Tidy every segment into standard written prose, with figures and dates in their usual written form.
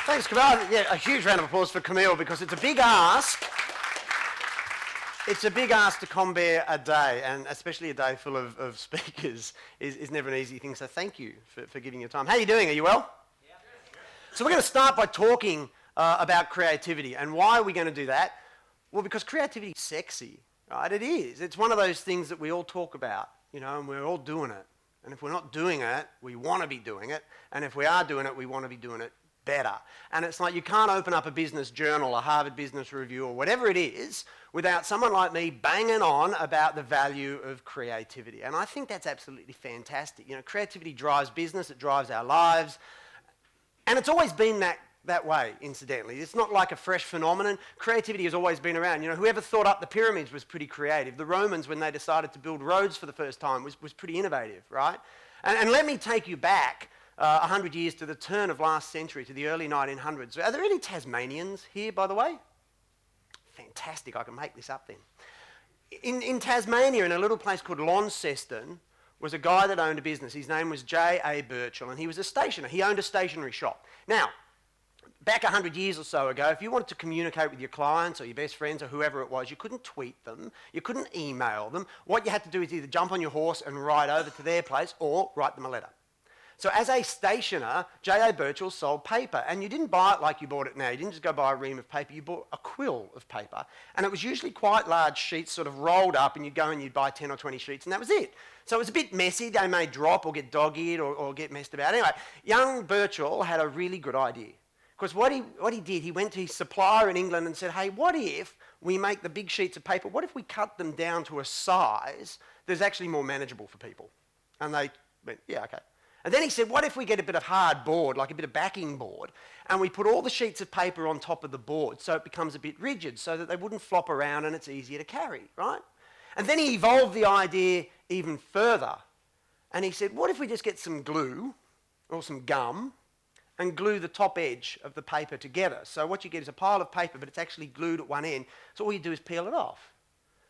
Thanks, Camille. Yeah, a huge round of applause for Camille because it's a big ask. It's a big ask to combat a day, and especially a day full of speakers is never an easy thing. So thank you for giving your time. How are you doing? Are you well? Yeah. So we're going to start by talking about creativity. And why are we going to do that? Well, because creativity is sexy, right? It is. It's one of those things that we all talk about, you know, and we're all doing it. And if we're not doing it, we want to be doing it. And if we are doing it, we want to be doing it better. And it's like you can't open up a business journal, a Harvard Business Review, or whatever it is, without someone like me banging on about the value of creativity. And I think that's absolutely fantastic. You know, creativity drives business, it drives our lives. And it's always been that way, incidentally. It's not like a fresh phenomenon. Creativity has always been around. You know, whoever thought up the pyramids was pretty creative. The Romans, when they decided to build roads for the first time, was pretty innovative, right? And let me take you back 100 years to the turn of last century, to the early 1900s. Are there any Tasmanians here, by the way? Fantastic, I can make this up then. In Tasmania, in a little place called Launceston, was a guy that owned a business. His name was J.A. Burchell, and he was a stationer. He owned a stationery shop. Now, back 100 years or so ago, if you wanted to communicate with your clients or your best friends or whoever it was, you couldn't tweet them, you couldn't email them. What you had to do is either jump on your horse and ride over to their place or write them a letter. So as a stationer, J.A. Burchell sold paper, and you didn't buy it like you bought it now. You didn't just go buy a ream of paper, you bought a quill of paper. And it was usually quite large sheets sort of rolled up, and you'd go and you'd buy 10 or 20 sheets, and that was it. So it was a bit messy. They may drop or get dog-eared or get messed about. Anyway, young Burchell had a really good idea. Because what he did, he went to his supplier in England and said, hey, what if we make the big sheets of paper, what if we cut them down to a size that's actually more manageable for people? And they went, yeah, okay. And then he said, what if we get a bit of hard board, like a bit of backing board, and we put all the sheets of paper on top of the board so it becomes a bit rigid so that they wouldn't flop around and it's easier to carry, right? And then he evolved the idea even further. And he said, what if we just get some glue or some gum and glue the top edge of the paper together? So what you get is a pile of paper, but it's actually glued at one end. So all you do is peel it off.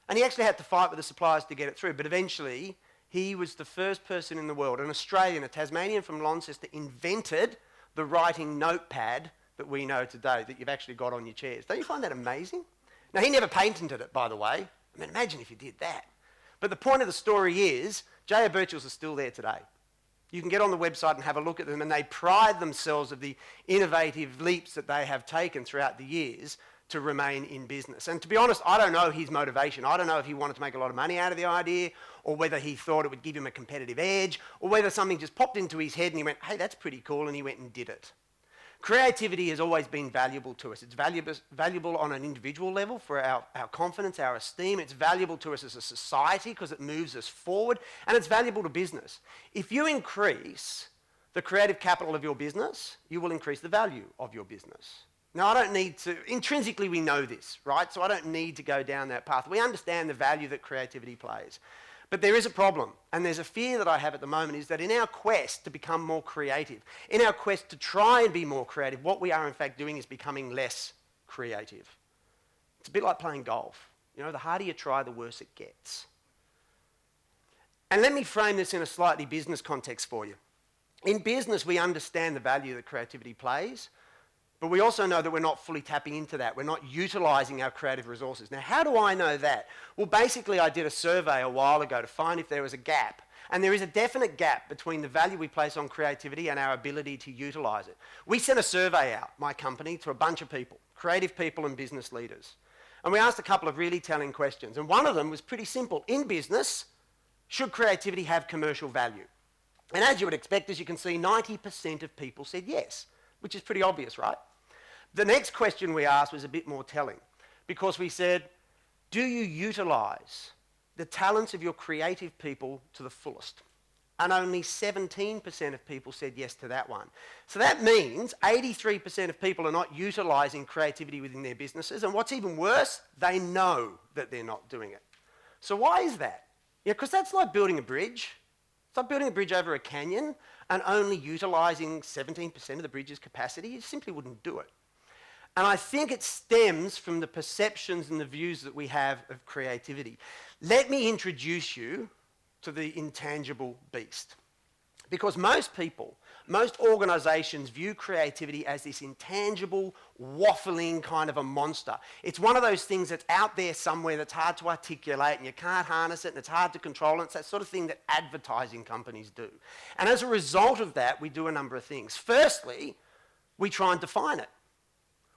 And he actually had to fight with the suppliers to get it through, but eventually he was the first person in the world, an Australian, a Tasmanian from Launceston, invented the writing notepad that we know today, that you've actually got on your chairs. Don't you find that amazing? Now, he never patented it, by the way. I mean, imagine if he did that. But the point of the story is, J.A. Burchell's are still there today. You can get on the website and have a look at them, and they pride themselves of the innovative leaps that they have taken throughout the years to remain in business. And to be honest, I don't know his motivation. I don't know if he wanted to make a lot of money out of the idea, or whether he thought it would give him a competitive edge, or whether something just popped into his head and he went, hey, that's pretty cool, and he went and did it. Creativity has always been valuable to us. It's valuable on an individual level for our confidence, our esteem. It's valuable to us as a society because it moves us forward, and it's valuable to business. If you increase the creative capital of your business, you will increase the value of your business. Now, I don't need to, intrinsically we know this, right? So I don't need to go down that path. We understand the value that creativity plays. But there is a problem, and there's a fear that I have at the moment, is that in our quest to become more creative, in our quest to try and be more creative, what we are in fact doing is becoming less creative. It's a bit like playing golf. You know, the harder you try, the worse it gets. And let me frame this in a slightly business context for you. In business, we understand the value that creativity plays, but we also know that we're not fully tapping into that. We're not utilising our creative resources. Now, how do I know that? Well, basically, I did a survey a while ago to find if there was a gap. And there is a definite gap between the value we place on creativity and our ability to utilise it. We sent a survey out, my company, to a bunch of people, creative people and business leaders. And we asked a couple of really telling questions. And one of them was pretty simple. In business, should creativity have commercial value? And as you would expect, as you can see, 90% of people said yes, which is pretty obvious, right? The next question we asked was a bit more telling, because we said, do you utilise the talents of your creative people to the fullest? And only 17% of people said yes to that one. So that means 83% of people are not utilising creativity within their businesses, and what's even worse, they know that they're not doing it. So why is that? Yeah, because that's like building a bridge. It's like building a bridge over a canyon and only utilising 17% of the bridge's capacity. You simply wouldn't do it. And I think it stems from the perceptions and the views that we have of creativity. Let me introduce you to the intangible beast. Because most people, most organizations view creativity as this intangible, waffling kind of a monster. It's one of those things that's out there somewhere that's hard to articulate and you can't harness it and it's hard to control, and it's that sort of thing that advertising companies do. And as a result of that, we do a number of things. Firstly, we try and define it.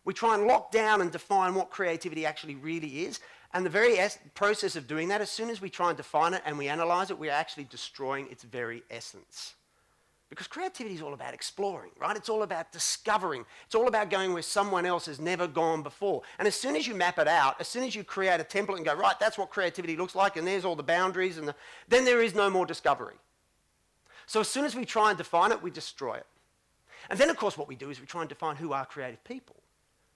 We try and lock down and define what creativity actually really is. And the very process of doing that, as soon as we try and define it and we analyze it, we're actually destroying its very essence. Because creativity is all about exploring, right? It's all about discovering. It's all about going where someone else has never gone before. And as soon as you map it out, as soon as you create a template and go, right, that's what creativity looks like, and there's all the boundaries, then there is no more discovery. So as soon as we try and define it, we destroy it. And then, of course, what we do is we try and define who are creative people.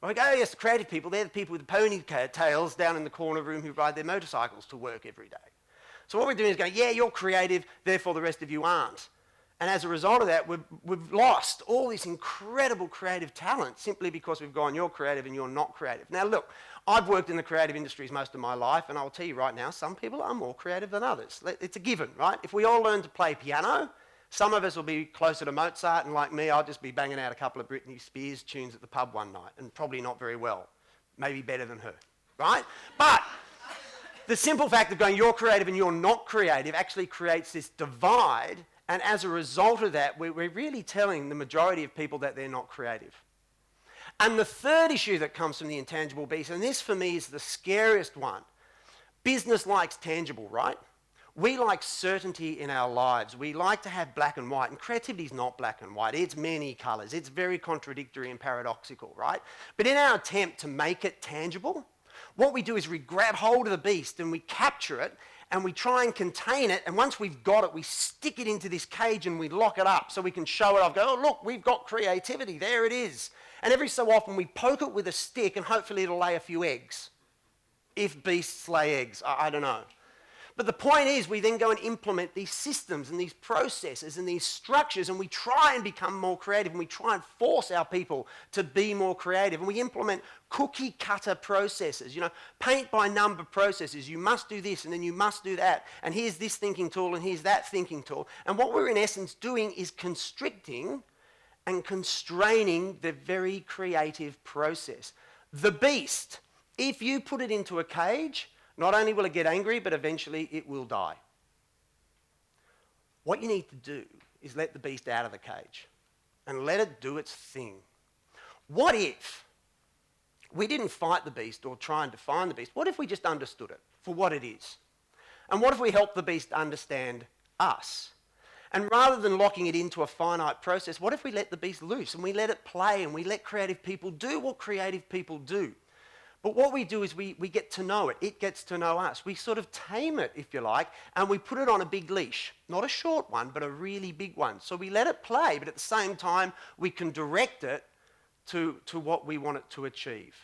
We go, oh, yes, the creative people, they're the people with the ponytails down in the corner room who ride their motorcycles to work every day. So what we're doing is going, yeah, you're creative, therefore the rest of you aren't. And as a result of that, we've lost all this incredible creative talent simply because we've gone, you're creative and you're not creative. Now, look, I've worked in the creative industries most of my life, and I'll tell you right now, some people are more creative than others. It's a given, right? If we all learn to play piano, some of us will be closer to Mozart, and like me, I'll just be banging out a couple of Britney Spears tunes at the pub one night, and probably not very well. Maybe better than her, right? But the simple fact of going, you're creative and you're not creative, actually creates this divide. And as a result of that, we're really telling the majority of people that they're not creative. And the third issue that comes from the intangible beast, and this for me is the scariest one. Business likes tangible, right? We like certainty in our lives. We like to have black and white, and creativity is not black and white. It's many colours. It's very contradictory and paradoxical, right? But in our attempt to make it tangible, what we do is we grab hold of the beast and we capture it, and we try and contain it, and once we've got it, we stick it into this cage and we lock it up so we can show it off, go, oh, look, we've got creativity, there it is. And every so often we poke it with a stick and hopefully it'll lay a few eggs. If beasts lay eggs, I don't know. But the point is, we then go and implement these systems and these processes and these structures, and we try and become more creative, and we try and force our people to be more creative. And we implement cookie cutter processes, paint by number processes. You must do this, and then you must do that. And here's this thinking tool, and here's that thinking tool. And what we're in essence doing is constricting and constraining the very creative process. The beast, if you put it into a cage, not only will it get angry, but eventually it will die. What you need to do is let the beast out of the cage and let it do its thing. What if we didn't fight the beast or try and define the beast? What if we just understood it for what it is? And what if we helped the beast understand us? And rather than locking it into a finite process, what if we let the beast loose and we let it play and we let creative people do what creative people do? But what we do is we get to know it. It gets to know us. We sort of tame it, if you like, and we put it on a big leash. Not a short one, but a really big one. So we let it play, but at the same time, we can direct it to what we want it to achieve.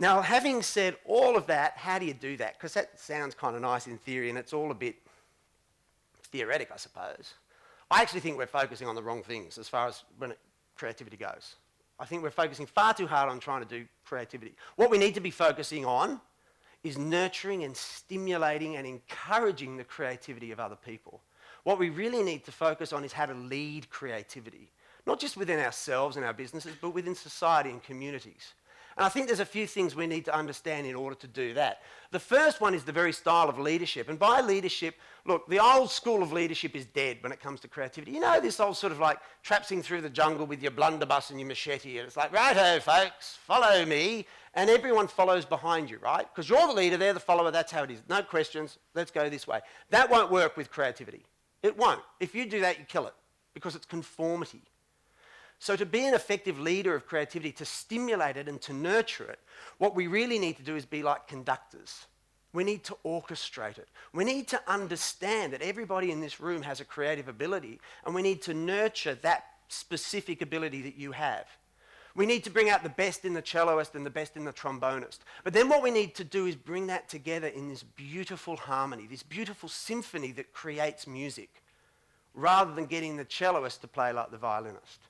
Now, having said all of that, how do you do that? Because that sounds kind of nice in theory, and it's all a bit theoretic, I suppose. I actually think we're focusing on the wrong things as far as when creativity goes. I think we're focusing far too hard on trying to do creativity. What we need to be focusing on is nurturing and stimulating and encouraging the creativity of other people. What we really need to focus on is how to lead creativity, not just within ourselves and our businesses, but within society and communities. And I think there's a few things we need to understand in order to do that. The first one is the very style of leadership. And by leadership, look, the old school of leadership is dead when it comes to creativity. You know, this old sort of like traipsing through the jungle with your blunderbuss and your machete, and it's like, righto, folks, follow me, and everyone follows behind you, right? Because you're the leader, they're the follower, that's how it is. No questions, let's go this way. That won't work with creativity. It won't. If you do that, you kill it, because it's conformity. So to be an effective leader of creativity, to stimulate it and to nurture it, what we really need to do is be like conductors. We need to orchestrate it. We need to understand that everybody in this room has a creative ability, and we need to nurture that specific ability that you have. We need to bring out the best in the celloist and the best in the trombonist. But then what we need to do is bring that together in this beautiful harmony, this beautiful symphony that creates music, rather than getting the celloist to play like the violinist.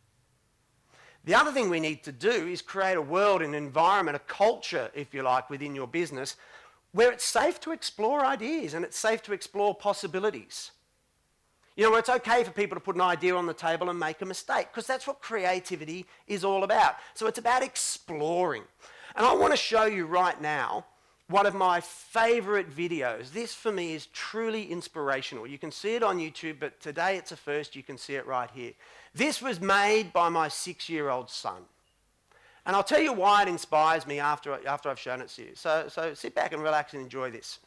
The other thing we need to do is create a world, an environment, a culture, if you like, within your business where it's safe to explore ideas and it's safe to explore possibilities. You know, where it's okay for people to put an idea on the table and make a mistake, because that's what creativity is all about. So it's about exploring. And I want to show you right now one of my favourite videos. This for me is truly inspirational. You can see it on YouTube, but today it's a first. You can see it right here. This was made by my 6-year-old son. And I'll tell you why it inspires me after I've shown it to you. So sit back and relax and enjoy this.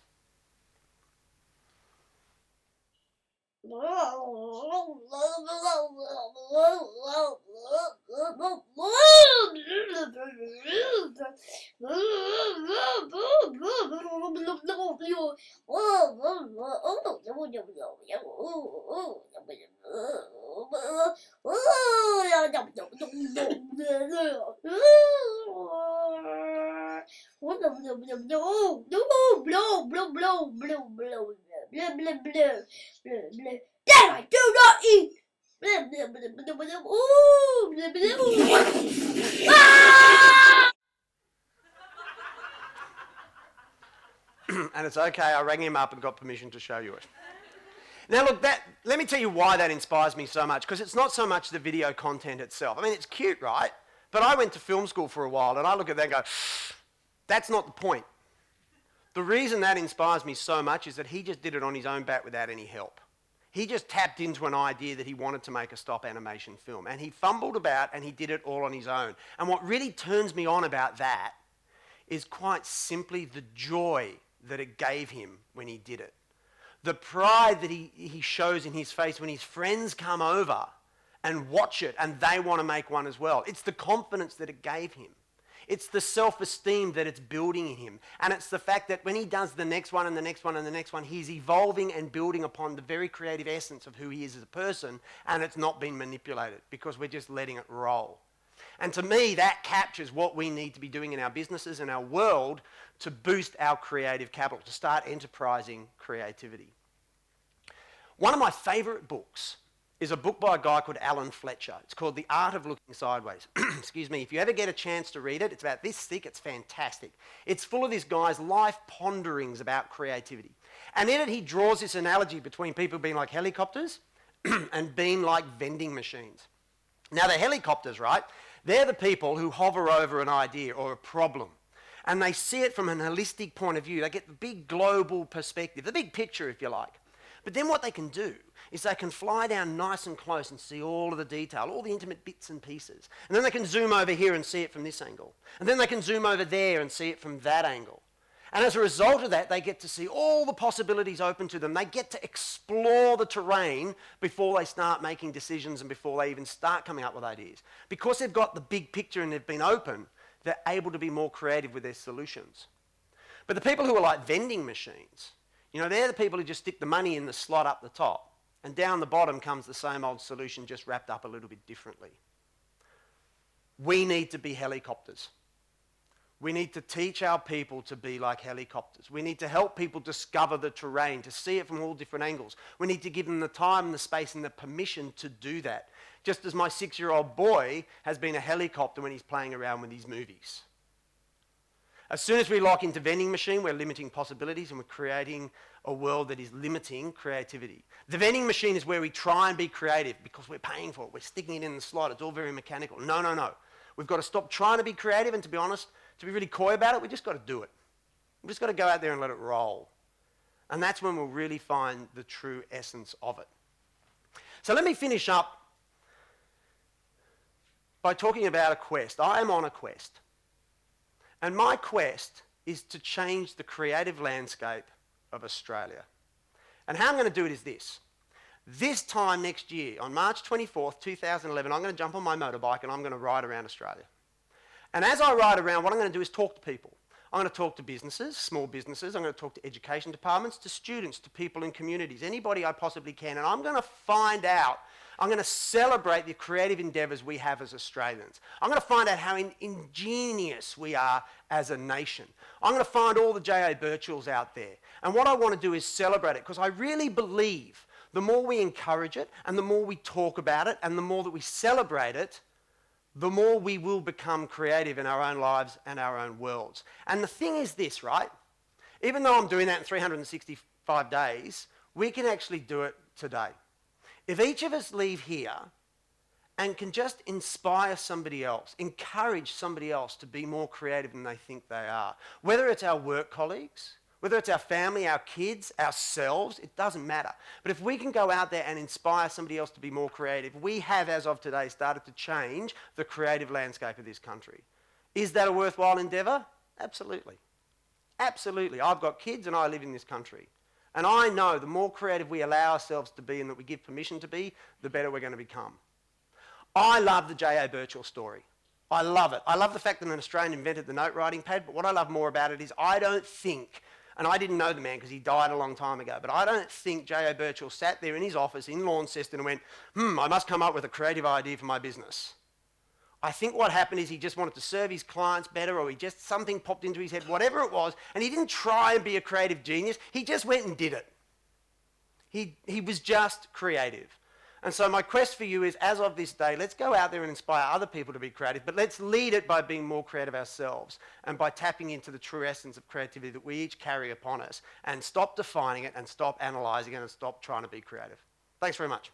That I do not eat. And it's okay, I rang him up and got permission to show you it. Now look, let me tell you why that inspires me so much, because it's not so much the video content itself. I mean, it's cute, right? But I went to film school for a while and I look at that and go, that's not the point. The reason that inspires me so much is that he just did it on his own bat without any help. He just tapped into an idea that he wanted to make a stop animation film, and he fumbled about and he did it all on his own. And what really turns me on about that is quite simply the joy that it gave him when he did it. The pride that he shows in his face when his friends come over and watch it and they want to make one as well. It's the confidence that it gave him. It's the self-esteem that it's building in him. And it's the fact that when he does the next one and the next one and the next one, he's evolving and building upon the very creative essence of who he is as a person, and it's not been manipulated because we're just letting it roll. And to me, that captures what we need to be doing in our businesses and our world to boost our creative capital, to start enterprising creativity. One of my favourite books is a book by a guy called Alan Fletcher. It's called The Art of Looking Sideways. Excuse me. If you ever get a chance to read it, it's about this thick. It's fantastic. It's full of this guy's life ponderings about creativity. And in it, he draws this analogy between people being like helicopters and being like vending machines. Now, the helicopters, right? They're the people who hover over an idea or a problem. And they see it from an holistic point of view. They get the big global perspective, the big picture, if you like. But then what they can do is they can fly down nice and close and see all of the detail, all the intimate bits and pieces. And then they can zoom over here and see it from this angle. And then they can zoom over there and see it from that angle. And as a result of that, they get to see all the possibilities open to them. They get to explore the terrain before they start making decisions and before they even start coming up with ideas. Because they've got the big picture and they've been open, they're able to be more creative with their solutions. But the people who are like vending machines, you know, they're the people who just stick the money in the slot up the top, and down the bottom comes the same old solution, just wrapped up a little bit differently. We need to be helicopters. We need to teach our people to be like helicopters. We need to help people discover the terrain, to see it from all different angles. We need to give them the time and the space and the permission to do that. Just as my 6-year-old boy has been a helicopter when he's playing around with his movies. As soon as we lock into vending machine, we're limiting possibilities and we're creating a world that is limiting creativity. The vending machine is where we try and be creative because we're paying for it. We're sticking it in the slot. It's all very mechanical. No. We've got to stop trying to be creative, and to be honest, to be really coy about it, we just got to do it. We've just got to go out there and let it roll. And that's when we'll really find the true essence of it. So let me finish up by talking about a quest. I am on a quest. And my quest is to change the creative landscape of Australia. And how I'm going to do it is this. This time next year, on March 24th, 2011, I'm going to jump on my motorbike and I'm going to ride around Australia. And as I ride around, what I'm going to do is talk to people. I'm going to talk to businesses, small businesses. I'm going to talk to education departments, to students, to people in communities, anybody I possibly can. And I'm going to find out, I'm going to celebrate the creative endeavours we have as Australians. I'm going to find out how ingenious we are as a nation. I'm going to find all the J.A. Birchells out there. And what I want to do is celebrate it, because I really believe the more we encourage it and the more we talk about it and the more that we celebrate it, the more we will become creative in our own lives and our own worlds. And the thing is this, right? Even though I'm doing that in 365 days, we can actually do it today. If each of us leave here and can just inspire somebody else, encourage somebody else to be more creative than they think they are, whether it's our work colleagues, whether it's our family, our kids, ourselves, it doesn't matter. But if we can go out there and inspire somebody else to be more creative, we have, as of today, started to change the creative landscape of this country. Is that a worthwhile endeavour? Absolutely. Absolutely. I've got kids and I live in this country. And I know the more creative we allow ourselves to be and that we give permission to be, the better we're going to become. I love the J.A. Birchall story. I love it. I love the fact that an Australian invented the note writing pad, but what I love more about it is I don't think, and I didn't know the man because he died a long time ago, but I don't think J.A. Birchall sat there in his office in Launceston and went, I must come up with a creative idea for my business. I think what happened is he just wanted to serve his clients better, or something popped into his head, whatever it was, and he didn't try and be a creative genius. He just went and did it. He was just creative. And so my quest for you is, as of this day, let's go out there and inspire other people to be creative, but let's lead it by being more creative ourselves and by tapping into the true essence of creativity that we each carry upon us, and stop defining it and stop analysing it and stop trying to be creative. Thanks very much.